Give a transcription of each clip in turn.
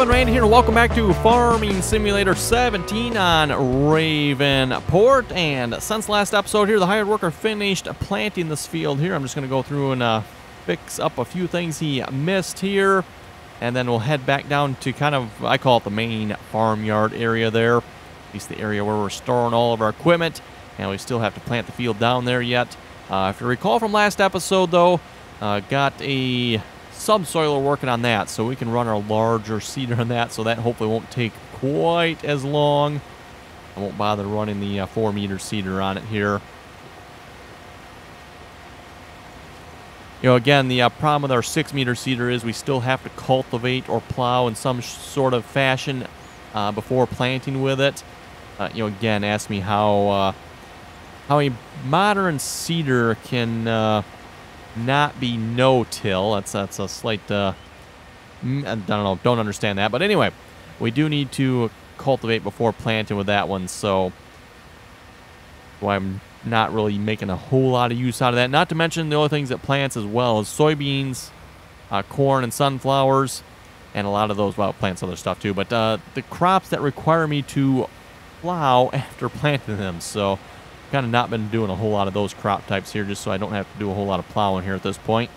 gentlemen, Randy here, and welcome back to Farming Simulator 17 on Ravenport. And since last episode here, the hired worker finished planting this field here. I'm just going to go through and fix up a few things he missed here, and then we'll head back down to kind of, I call it the main farmyard area there, at least the area where we're storing all of our equipment, and we still have to plant the field down there yet. If you recall from last episode, though, got a subsoiler working on that, so we can run our larger seeder on that, so that hopefully won't take quite as long. I won't bother running the 4-meter seeder on it here. You know, again, the problem with our 6-meter seeder is we still have to cultivate or plow in some sort of fashion before planting with it. You know, again, ask me how a modern seeder can not be no-till. That's a slight, I don't know, don't understand that. But anyway, we do need to cultivate before planting with that one, so I'm not really making a whole lot of use out of that. Not to mention the other things it plants as well as soybeans, corn, and sunflowers, and a lot of those, well, it plants other stuff too. But the crops that require me to plow after planting them, so kind of not been doing a whole lot of those crop types here, just so I don't have to do a whole lot of plowing here at this point.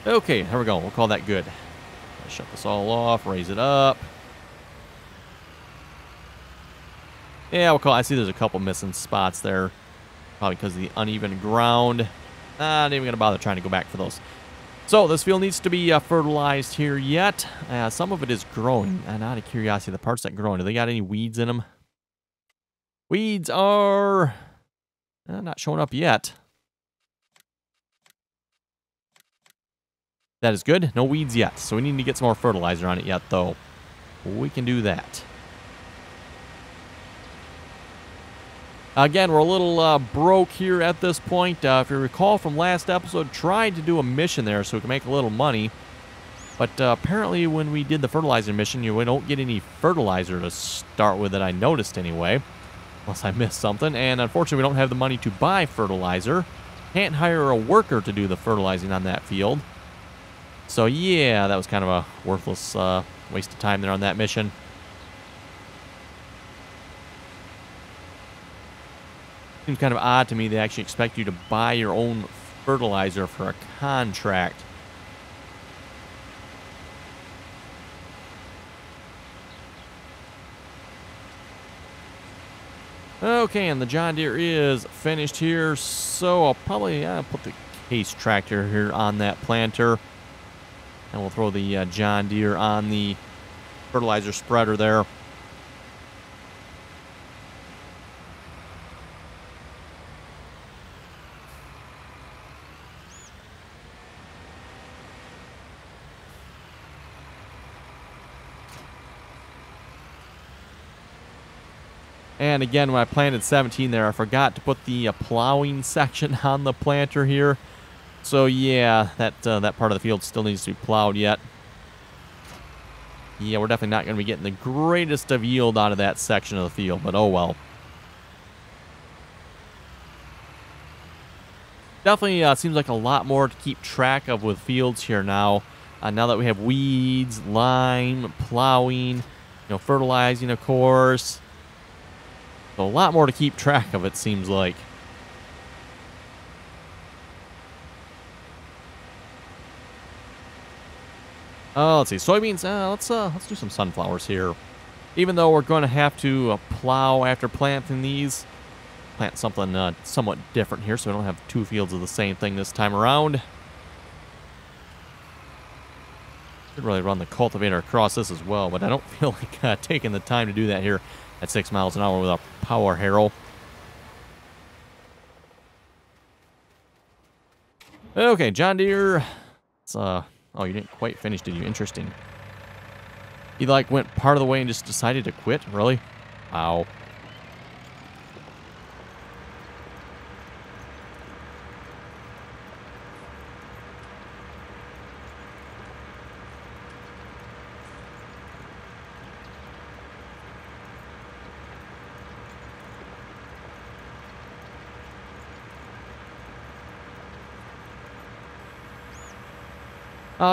Okay, there we go. We'll call that good. Shut this all off, raise it up. Yeah, we'll call. I see there's a couple missing spots there, probably because of the uneven ground. Not even gonna bother trying to go back for those. So this field needs to be fertilized here yet. Some of it is growing, and out of curiosity, the parts that grow, do they got any weeds in them? Weeds are not showing up yet. That is good. No weeds yet. So we need to get some more fertilizer on it yet, though. We can do that. Again, we're a little broke here at this point. If you recall from last episode, tried to do a mission there so we can make a little money. But apparently when we did the fertilizer mission, we don't get any fertilizer to start with that I noticed anyway. Unless I missed something, and unfortunately we don't have the money to buy fertilizer. Can't hire a worker to do the fertilizing on that field. So yeah, that was kind of a worthless waste of time there on that mission. Seems kind of odd to me they actually expect you to buy your own fertilizer for a contract. Okay, and the John Deere is finished here, so I'll probably put the case tractor here on that planter, and we'll throw the John Deere on the fertilizer spreader there. And again, when I planted 17 there, I forgot to put the plowing section on the planter here. So yeah, that part of the field still needs to be plowed yet. Yeah, we're definitely not going to be getting the greatest of yield out of that section of the field, but oh well. Definitely seems like a lot more to keep track of with fields here now. Now that we have weeds, lime, plowing, fertilizing, of course. So a lot more to keep track of, it seems like. Let's see, soybeans. Let's do some sunflowers here. Even though we're going to have to plow after planting these, plant something somewhat different here, so we don't have 2 fields of the same thing this time around. Should really run the cultivator across this as well, but I don't feel like taking the time to do that here at 6 miles an hour with a power harrow. Okay, John Deere. It's, oh, you didn't quite finish, did you? Interesting. He, like, went part of the way and just decided to quit? Really? Wow.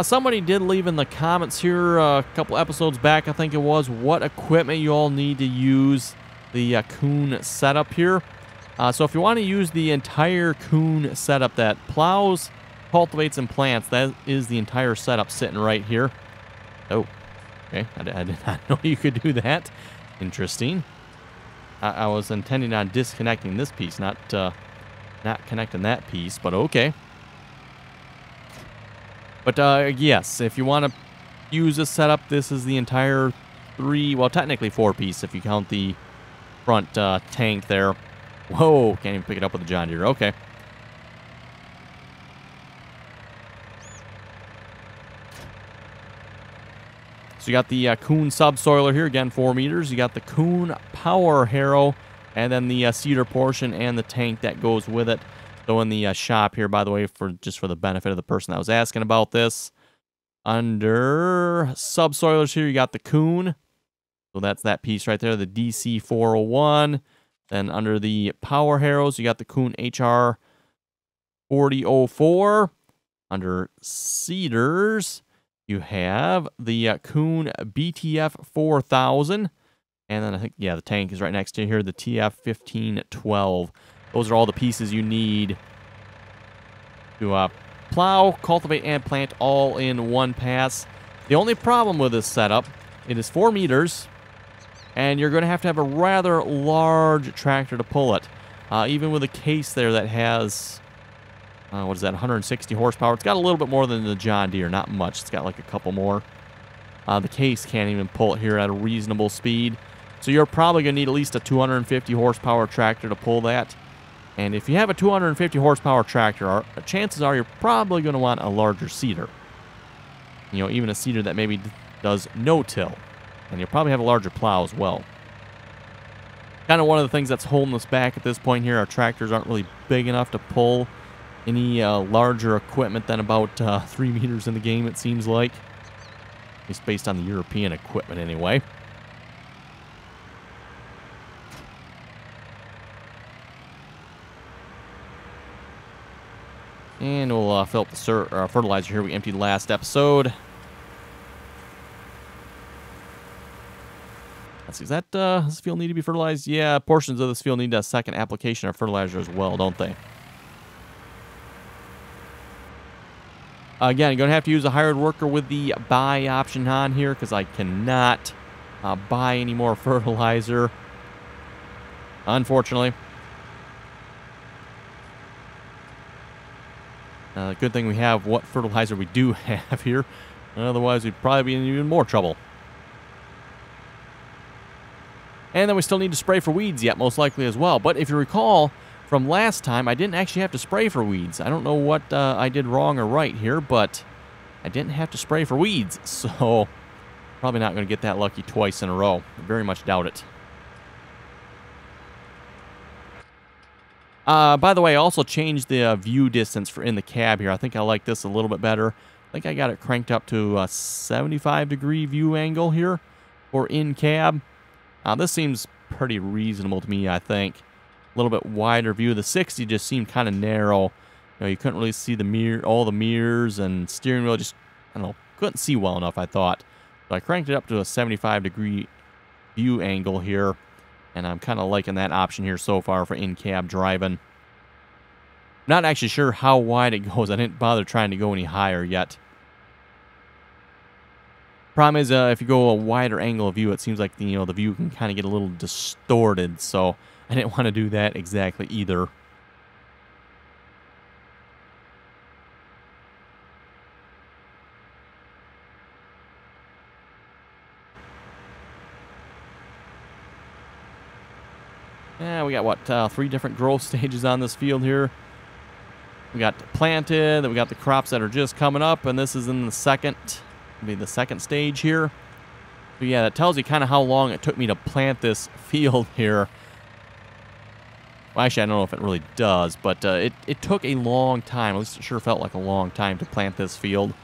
Somebody did leave in the comments here a couple episodes back, I think it was, what equipment you all need to use the Kuhn setup here. So if you want to use the entire Kuhn setup that plows, cultivates, and plants, that is the entire setup sitting right here. Oh, okay. I did not know you could do that. Interesting. I was intending on disconnecting this piece, not connecting that piece, but okay. But yes, if you want to use this setup, this is the entire technically 4-piece if you count the front tank there. Whoa, can't even pick it up with the John Deere. Okay. So you got the Kuhn subsoiler here, again 4 meters. You got the Kuhn power harrow, and then the seeder portion and the tank that goes with it. So in the shop here, by the way, just for the benefit of the person that was asking about this, under subsoilers here, you got the Kuhn. So that's that piece right there, the DC 401. Then under the power harrows, you got the Kuhn HR 4004. Under seeders, you have the Kuhn BTF 4000. And then I think, yeah, the tank is right next to here, the TF 1512. Those are all the pieces you need to plow, cultivate, and plant all in one pass. The only problem with this setup, it is 4 meters, and you're going to have a rather large tractor to pull it. Even with a case there that has, what is that, 160 horsepower. It's got a little bit more than the John Deere, not much. It's got like a couple more. The case can't even pull it here at a reasonable speed. So you're probably going to need at least a 250 horsepower tractor to pull that. And if you have a 250 horsepower tractor, chances are you're probably going to want a larger seeder. You know, even a seeder that maybe does no-till. And you'll probably have a larger plow as well. Kind of one of the things that's holding us back at this point here. Our tractors aren't really big enough to pull any larger equipment than about 3 meters in the game, it seems like. At least based on the European equipment anyway. And we'll fill up the fertilizer here we emptied last episode. Let's see, does this field need to be fertilized? Yeah, portions of this field need a second application of fertilizer as well, don't they? Again, you're going to have to use a hired worker with the buy option on here because I cannot buy any more fertilizer, unfortunately. Good thing we have what fertilizer we do have here. Otherwise, we'd probably be in even more trouble. And then we still need to spray for weeds yet, most likely as well. But if you recall from last time, I didn't actually have to spray for weeds. I don't know what I did wrong or right here, but I didn't have to spray for weeds. So probably not going to get that lucky twice in a row. I very much doubt it. By the way, I also changed the view distance in the cab here. I think I like this a little bit better. I think I got it cranked up to a 75-degree view angle here for in-cab. This seems pretty reasonable to me, I think. A little bit wider view. The 60 just seemed kind of narrow. You know, you couldn't really see the all the mirrors, and steering wheel just, I don't know, couldn't see well enough, I thought. So I cranked it up to a 75-degree view angle here. And I'm kind of liking that option here so far for in-cab driving. Not actually sure how wide it goes. I didn't bother trying to go any higher yet. Problem is, if you go a wider angle of view, it seems like the view can kind of get a little distorted. So I didn't want to do that exactly either. Yeah, we got, what, 3 different growth stages on this field here. We got planted, then we got the crops that are just coming up, and this is in the second stage here. So yeah, that tells you kind of how long it took me to plant this field here. Well, actually, I don't know if it really does, but it took a long time. At least it sure felt like a long time to plant this field.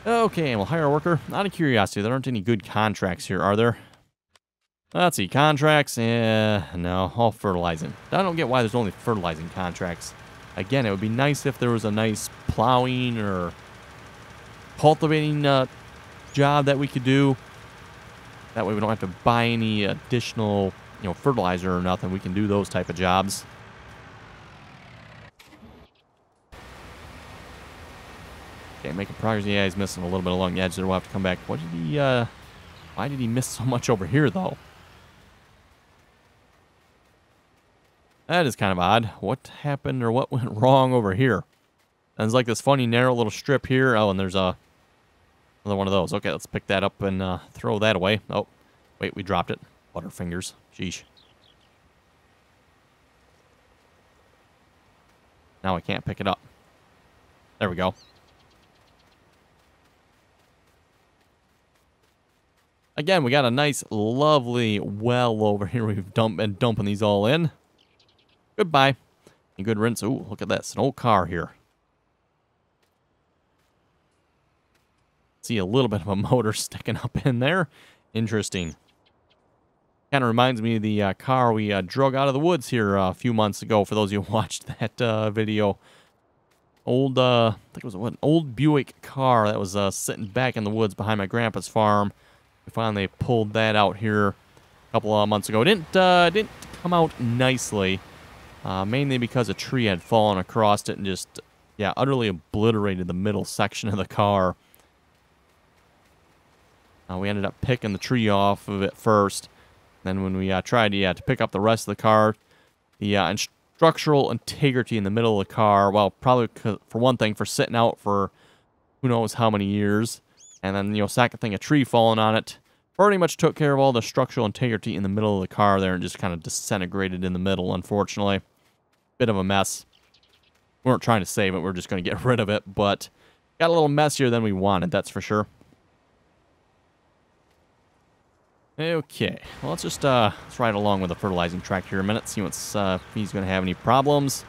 Okay, and we'll hire a worker. Out of curiosity, there aren't any good contracts here, are there? Let's see, contracts, no, all fertilizing. I don't get why there's only fertilizing contracts. Again, it would be nice if there was a nice plowing or cultivating job that we could do. That way we don't have to buy any additional, fertilizer or nothing. We can do those type of jobs. Okay, making progress. Yeah, he's missing a little bit along the edge there. We'll have to come back. What did he, why did he miss so much over here, though? That is kind of odd. What happened or what went wrong over here? And there's like this funny narrow little strip here. Oh, and there's another one of those. Okay, let's pick that up and throw that away. Oh, wait, we dropped it. Butterfingers. Sheesh. Now I can't pick it up. There we go. Again, we got a nice, lovely well over here. We've been dumping these all in. Goodbye. And good rinse. Ooh, look at this. An old car here. See a little bit of a motor sticking up in there. Interesting. Kind of reminds me of the car we drug out of the woods here a few months ago. For those of you who watched that video. Old, I think it was an old Buick car that was sitting back in the woods behind my grandpa's farm. We finally pulled that out here a couple of months ago. It didn't come out nicely. Mainly because a tree had fallen across it and just, yeah, utterly obliterated the middle section of the car. We ended up picking the tree off of it first. Then when we tried to pick up the rest of the car, the structural integrity in the middle of the car, well, probably for one thing, for sitting out for who knows how many years. And then, second thing, a tree falling on it pretty much took care of all the structural integrity in the middle of the car there and just kind of disintegrated in the middle, unfortunately. Bit of a mess. We weren't trying to save it. We're just going to get rid of it, but got a little messier than we wanted, that's for sure. Okay, well, let's just let's ride along with the fertilizing tractor here a minute, see what's if he's going to have any problems.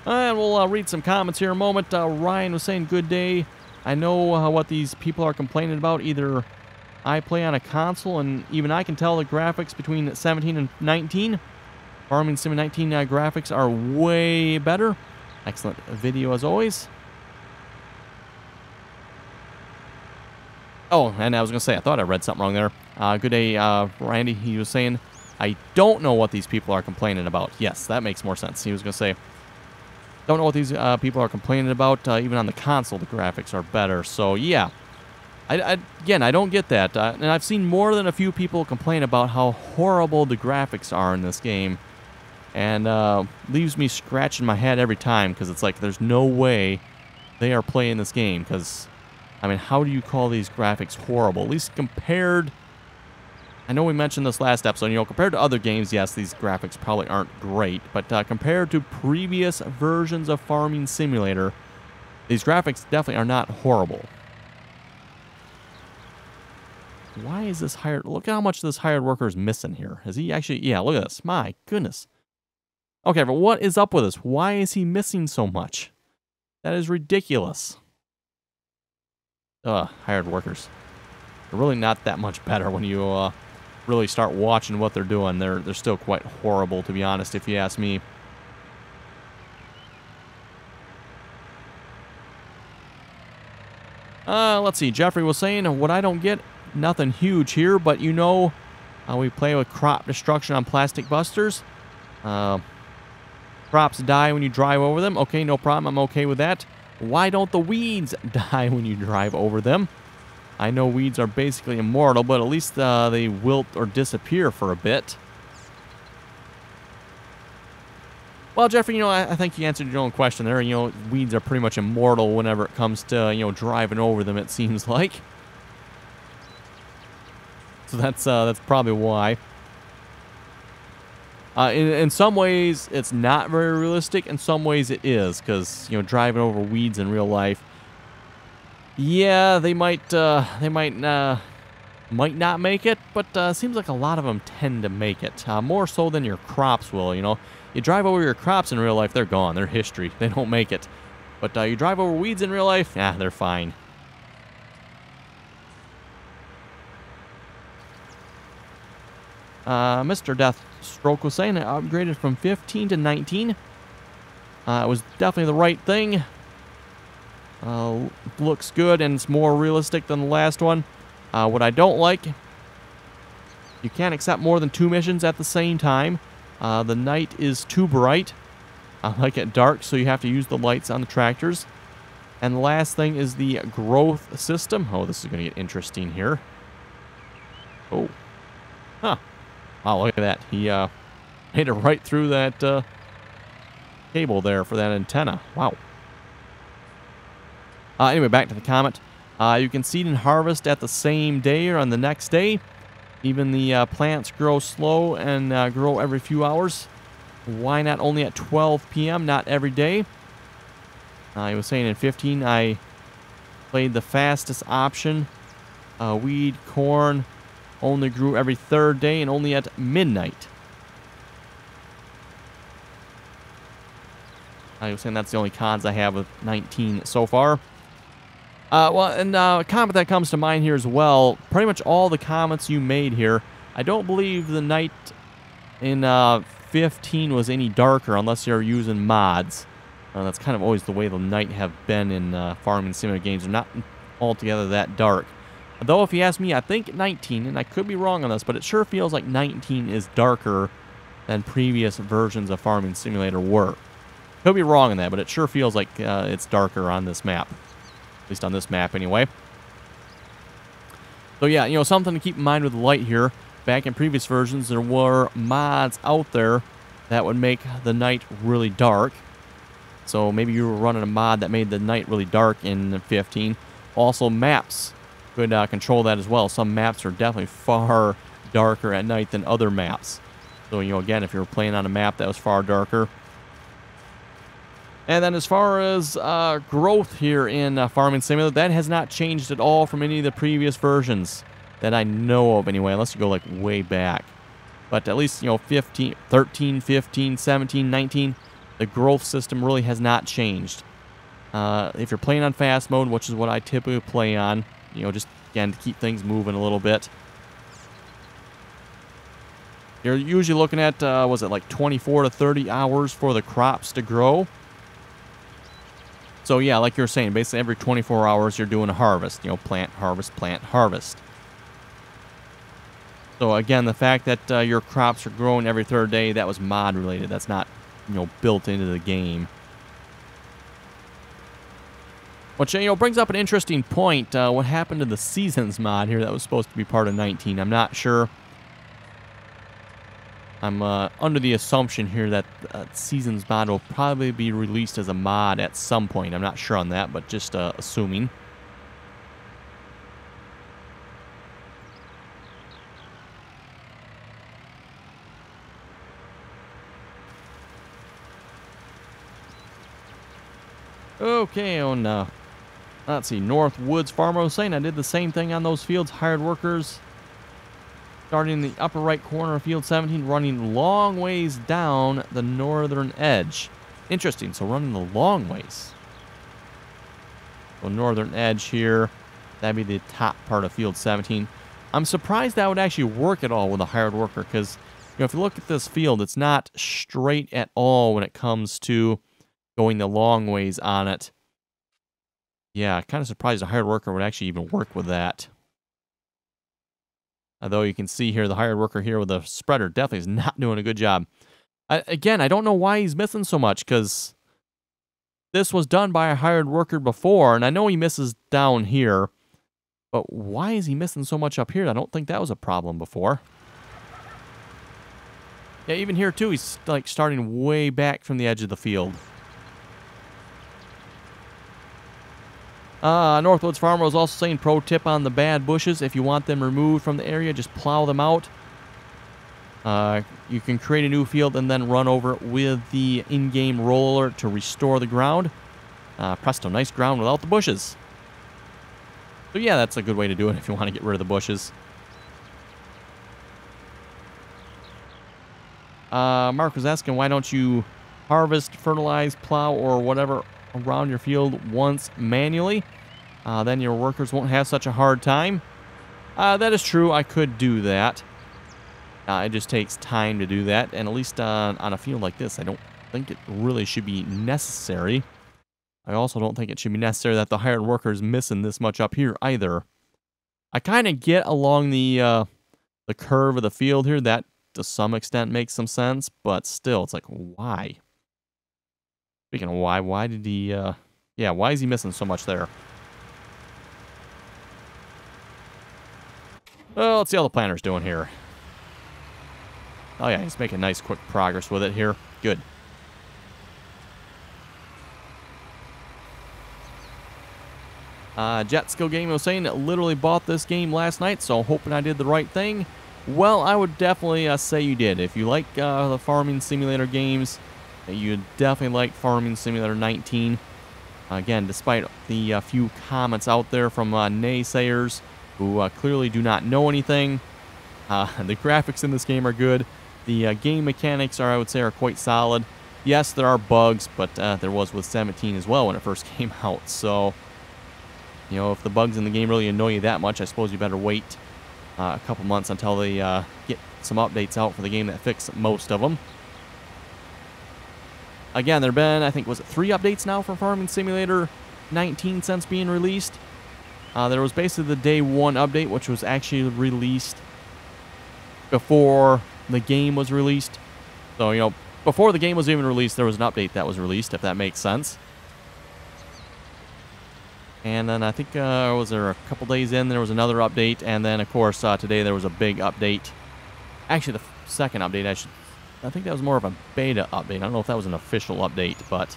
And we'll read some comments here in a moment. Ryan was saying, good day. I know what these people are complaining about. Either I play on a console, and even I can tell the graphics between 17 and 19. Farming Sim 19 graphics are way better. Excellent video as always. Oh, and I was going to say, I thought I read something wrong there. Good day, Randy. He was saying, I don't know what these people are complaining about. Yes, that makes more sense. He was going to say, don't know what these people are complaining about. Even on the console, the graphics are better. So, yeah. Again, I don't get that. And I've seen more than a few people complain about how horrible the graphics are in this game. And leaves me scratching my head every time. Because it's like, there's no way they are playing this game. Because, I mean, how do you call these graphics horrible? At least compared... I know we mentioned this last episode, compared to other games, yes, these graphics probably aren't great, but compared to previous versions of Farming Simulator, these graphics definitely are not horrible. Why is this hired... Look at how much this hired worker is missing here. Is he actually... Yeah, look at this. My goodness. Okay, but what is up with this? Why is he missing so much? That is ridiculous. Hired workers. They're really not that much better when you... really start watching what they're doing. They're still quite horrible, to be honest, if you ask me. Let's see. Jeffrey was saying, what I don't get, nothing huge here, but we play with crop destruction on plastic busters. Crops die when you drive over them. Okay, no problem. I'm okay with that. Why don't the weeds die when you drive over them? I know weeds are basically immortal, but at least they wilt or disappear for a bit. Well, Jeffrey, I think you answered your own question there. Weeds are pretty much immortal whenever it comes to, driving over them, it seems like. So that's probably why. In some ways, it's not very realistic. In some ways, it is, because, driving over weeds in real life, yeah, they might might not make it, but seems like a lot of them tend to make it. More so than your crops will, you know. You drive over your crops in real life, they're gone. They're history. They don't make it. But you drive over weeds in real life, they're fine. Mr. Deathstroke was saying it upgraded from 15 to 19. It was definitely the right thing. Looks good, and it's more realistic than the last one. What I don't like, you can't accept more than 2 missions at the same time. The night is too bright. I like it dark, so you have to use the lights on the tractors. And the last thing is the growth system. Oh, this is going to get interesting here. Oh. Huh. Wow, look at that. He made it right through that cable there for that antenna. Wow. Anyway, back to the comment. You can seed and harvest at the same day or on the next day. Even the plants grow slow and grow every few hours. Why not only at 12 p.m., not every day? He was saying in 15, I played the fastest option. Weed, corn, only grew every 3rd day and only at midnight. I was saying that's the only cons I have with 19 so far. A comment that comes to mind here as well, pretty much all the comments you made here, I don't believe the night in 15 was any darker unless you're using mods. That's kind of always the way the night have been in farming simulator games. They're not altogether that dark. Though if you ask me, I think 19, and I could be wrong on this, but it sure feels like 19 is darker than previous versions of Farming Simulator were. Could be wrong on that, but it sure feels like it's darker on this map. At least on this map, anyway. So yeah, you know, something to keep in mind with the light here. Back in previous versions, there were mods out there that would make the night really dark. So maybe you were running a mod that made the night really dark in 15. Also, maps could control that as well. Some maps are definitely far darker at night than other maps. So, you know, again, if you were playing on a map that was far darker. And then as far as growth here in Farming Simulator, that has not changed at all from any of the previous versions that I know of anyway, unless you go like way back. But at least, you know, 15, 13, 15, 17, 19, the growth system really has not changed. If you're playing on fast mode, which is what I typically play on, you know, just, again, to keep things moving a little bit. You're usually looking at, was it like 24 to 30 hours for the crops to grow? So, yeah, like you were saying, basically every 24 hours you're doing a harvest. You know, plant, harvest, plant, harvest. So, again, the fact that your crops are growing every 3rd day, that was mod related. That's not, you know, built into the game. Which, you know, brings up an interesting point. What happened to the Seasons mod here that was supposed to be part of 19? I'm not sure. I'm under the assumption here that Seasons mod will probably be released as a mod at some point. I'm not sure on that, but just assuming. Okay, on let's see, North Woods Farmer was saying I did the same thing on those fields, hired workers. Starting in the upper right corner of field 17, running long ways down the northern edge. Interesting, so running the long ways. So northern edge here, that'd be the top part of field 17. I'm surprised that would actually work at all with a hired worker, because, you know, if you look at this field, it's not straight at all when it comes to going the long ways on it. Yeah, kind of surprised a hired worker would actually even work with that. Although you can see here, the hired worker here with the spreader definitely is not doing a good job. Again, I don't know why he's missing so much, because this was done by a hired worker before, and I know he misses down here, but why is he missing so much up here? I don't think that was a problem before. Yeah, even here too, he's like starting way back from the edge of the field. Northwoods Farmer was also saying, pro tip on the bad bushes, if you want them removed from the area, just plow them out. You can create a new field and then run over it with the in-game roller to restore the ground. Presto, nice ground without the bushes. So yeah, that's a good way to do it if you want to get rid of the bushes. Mark was asking, why don't you harvest, fertilize, plow, or whatever around your field once manually? Then your workers won't have such a hard time. That is true. I could do that. It just takes time to do that. And at least on a field like this, I don't think it really should be necessary. I also don't think it should be necessary that the hired worker is missing this much up here either. I kind of get along the curve of the field here. That, to some extent, makes some sense. But still, it's like, why? Speaking of why did he... yeah, why is he missing so much there? Well, let's see how the planter's doing here. Oh yeah, he's making nice quick progress with it here. Good. Jet Skill Game was saying literally bought this game last night, so hoping I did the right thing. Well, I would definitely say you did. If you like the Farming Simulator games, you'd definitely like Farming Simulator 19. Again, despite the few comments out there from naysayers who clearly do not know anything, the graphics in this game are good. The game mechanics are, I would say, are quite solid. Yes, there are bugs, but there was with 17 as well when it first came out. So, you know, if the bugs in the game really annoy you that much, I suppose you better wait a couple months until they get some updates out for the game that fix most of them. Again, there have been, I think, was it 3 updates now for Farming Simulator 19 since being released? There was basically the day 1 update, which was actually released before the game was released. So, you know, before the game was even released, there was an update that was released, if that makes sense. And then I think, was there a couple days in, there was another update. And then, of course, today there was a big update. Actually, the second update, I think that was more of a beta update. I don't know if that was an official update, but...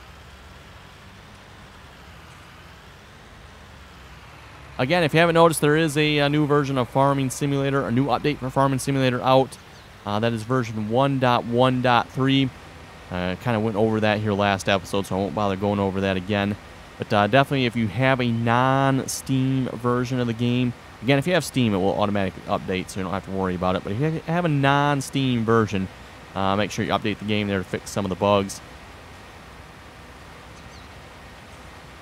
Again, if you haven't noticed, there is a new version of Farming Simulator, a new update for Farming Simulator out. That is version 1.1.3. Kind of went over that here last episode, so I won't bother going over that again. But definitely, if you have a non-Steam version of the game, again, if you have Steam, it will automatically update, so you don't have to worry about it. But if you have a non-Steam version, make sure you update the game there to fix some of the bugs.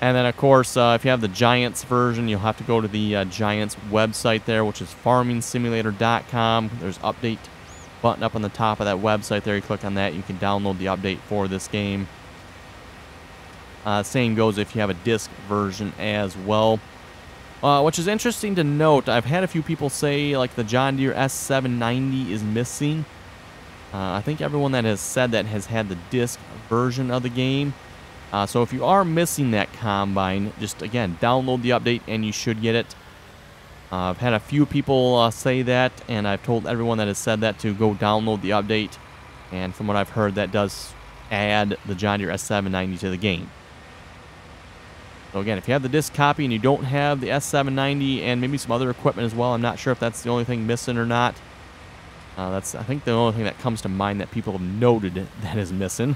And then, of course, if you have the Giants version, you'll have to go to the Giants website there, which is farmingsimulator.com. There's update button up on the top of that website there. You click on that, you can download the update for this game. Same goes if you have a disc version as well. Which is interesting to note. I've had a few people say, like, the John Deere S790 is missing. I think everyone that has said that has had the disc version of the game. So if you are missing that combine, just, again, download the update and you should get it. I've had a few people say that, and I've told everyone that has said that to go download the update. And from what I've heard, that does add the John Deere S790 to the game. So again, if you have the disc copy and you don't have the S790 and maybe some other equipment as well, I'm not sure if that's the only thing missing or not. That's, I think, the only thing that comes to mind that people have noted that is missing.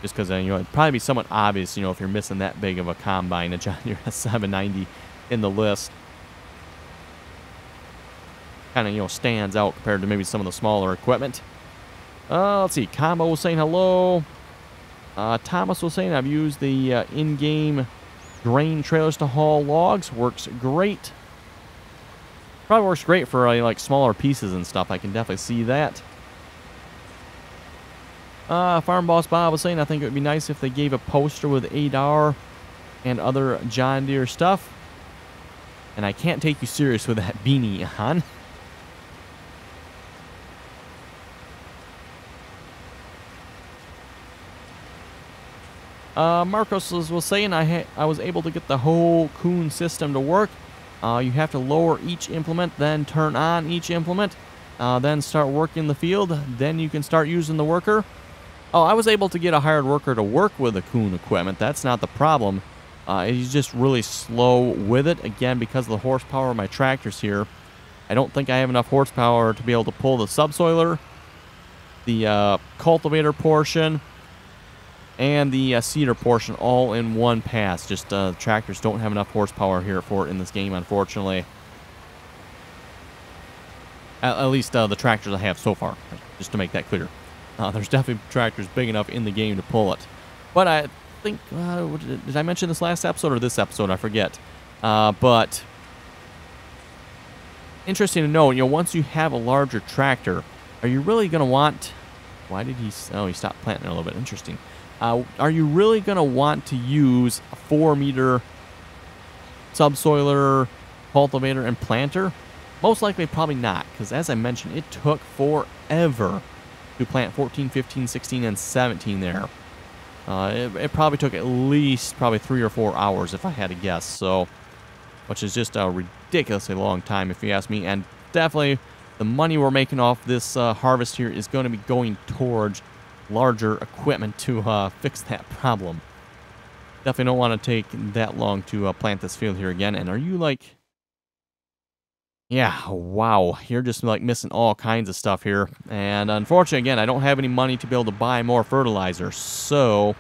Just because, you know, it'd probably be somewhat obvious, you know, if you're missing that big of a combine, a John Deere S790 in the list. Kind of, you know, stands out compared to maybe some of the smaller equipment. Let's see. Combo was saying hello. Thomas was saying I've used the in-game grain trailers to haul logs. Works great. Probably works great for like smaller pieces and stuff. I can definitely see that. Farm Boss Bob was saying I think it would be nice if they gave a poster with ADAR and other John Deere stuff. And I can't take you serious with that beanie on. Marcos was saying I was able to get the whole Kuhn system to work. You have to lower each implement, then turn on each implement, then start working the field. Then you can start using the worker. Oh, I was able to get a hired worker to work with the Kuhn equipment. That's not the problem. He's just really slow with it. Again, because of the horsepower of my tractors here. I don't think I have enough horsepower to be able to pull the subsoiler, the cultivator portion, and the seeder portion all in one pass. Just the tractors don't have enough horsepower here for it in this game, unfortunately. At least the tractors I have so far, just to make that clear. There's definitely tractors big enough in the game to pull it. But I think, did I mention this last episode or this episode? I forget. But interesting to know, once you have a larger tractor, are you really going to want... Why did he... Oh, he stopped planting a little bit. Interesting. Are you really going to want to use a 4-meter subsoiler, cultivator, and planter? Most likely, probably not, because as I mentioned, it took forever to plant 14, 15, 16, and 17 there. It probably took at least 3 or 4 hours, if I had to guess, so... Which is just a ridiculously long time, if you ask me, and definitely the money we're making off this harvest here is going to be going towards larger equipment to fix that problem. Definitely don't want to take that long to plant this field here again. And are you like... Yeah, wow. You're just like missing all kinds of stuff here. And unfortunately, again, I don't have any money to be able to buy more fertilizer. So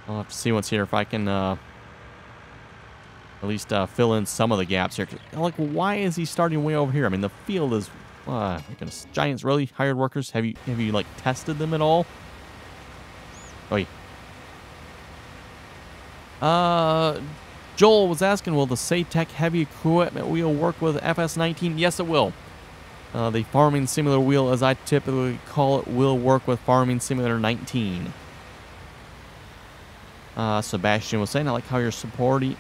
I'll have to see what's here if I can at least fill in some of the gaps here. Like, why is he starting way over here? I mean, the field is... Giants really hired workers? Have you like tested them at all? Wait. Joel was asking, will the Satec heavy equipment wheel work with FS19? Yes, it will. The Farming Simulator wheel, as I typically call it, will work with Farming Simulator 19. Sebastian was saying, I like how you're sporting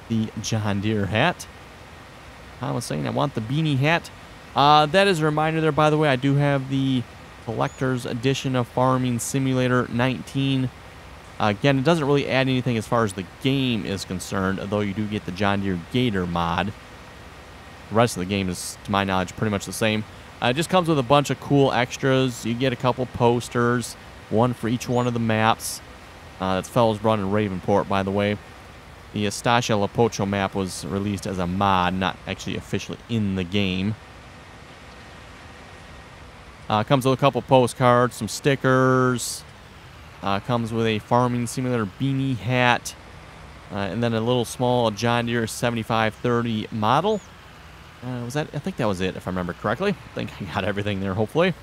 the John Deere hat. I was saying I want the beanie hat. That is a reminder there, by the way. I do have the collector's edition of Farming Simulator 19. Again, it doesn't really add anything as far as the game is concerned, although you do get the John Deere Gator mod. The rest of the game is, to my knowledge, pretty much the same. It just comes with a bunch of cool extras. You get a couple posters, one for each one of the maps. That's fellows brought in Ravenport, by the way. The Estacia La Pocho map was released as a mod, not actually officially in the game. Comes with a couple postcards, some stickers. Comes with a Farming Simulator beanie hat. And then a little small John Deere 7530 model. I think that was it, if I remember correctly. I think I got everything there, hopefully.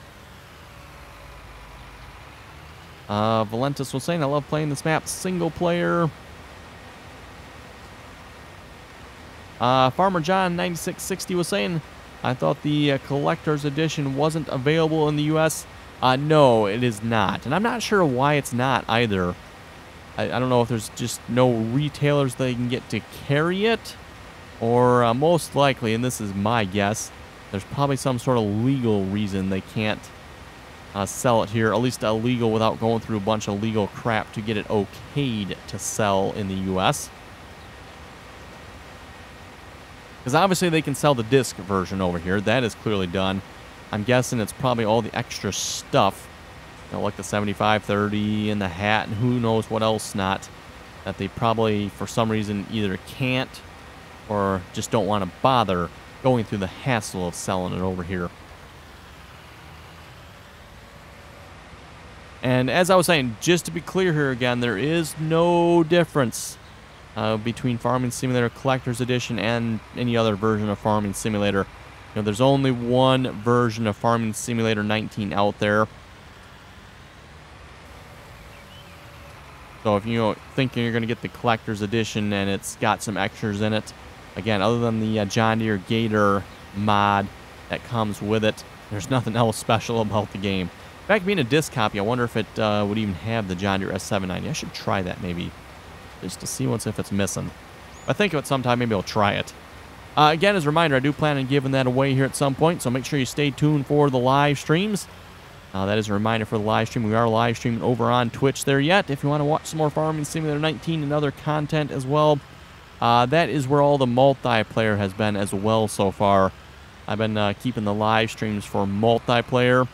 Valentis was saying, I love playing this map single player. Farmer John 9660 was saying, I thought the collector's edition wasn't available in the U.S. No, it is not. And I'm not sure why it's not either. I don't know if there's just no retailers they can get to carry it. Or most likely, and this is my guess, there's probably some sort of legal reason they can't sell it here. At least illegal without going through a bunch of legal crap to get it okayed to sell in the U.S. Because obviously they can sell the disc version over here. That is clearly done. I'm guessing it's probably all the extra stuff, like the 7530 and the hat and who knows what else not, that they probably, for some reason, either can't or just don't want to bother going through the hassle of selling it over here. And as I was saying, just to be clear here again, there is no difference between Farming Simulator Collector's Edition and any other version of Farming Simulator. There's only one version of Farming Simulator 19 out there. So if you think you're going to get the Collector's Edition and it's got some extras in it, again, other than the John Deere Gator mod that comes with it, there's nothing else special about the game. In fact, being a disc copy, I wonder if it would even have the John Deere S790. I should try that maybe, just to see if it's missing. If I think of it sometime, maybe I'll try it. Again, as a reminder, I do plan on giving that away here at some point, so make sure you stay tuned for the live streams. That is a reminder for the live stream. We are live streaming over on Twitch there yet. If you want to watch some more Farming Simulator 19 and other content as well, that is where all the multiplayer has been as well so far. I've been keeping the live streams for multiplayer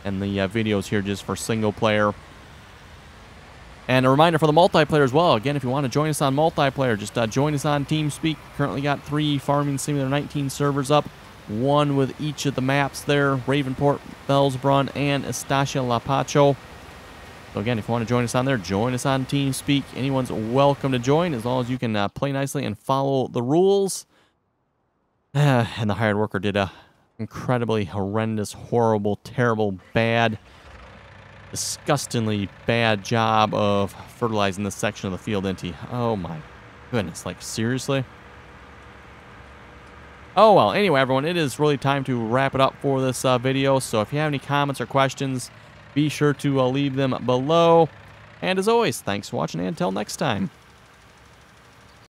and the videos here just for single player. And a reminder for the multiplayer as well. Again, if you want to join us on multiplayer, just join us on TeamSpeak. Currently got 3 Farming Simulator 19 servers up. One with each of the maps there. Ravenport, Bellsbrunn, and Estacia La Pacho. So again, if you want to join us on there, join us on TeamSpeak. Anyone's welcome to join as long as you can play nicely and follow the rules. And the hired worker did incredibly horrendous, horrible, terrible, bad, disgustingly bad job of fertilizing this section of the field, didn't he? Oh my goodness, like seriously? Oh well, anyway everyone, it is really time to wrap it up for this video, so if you have any comments or questions, be sure to leave them below. And as always, thanks for watching and until next time.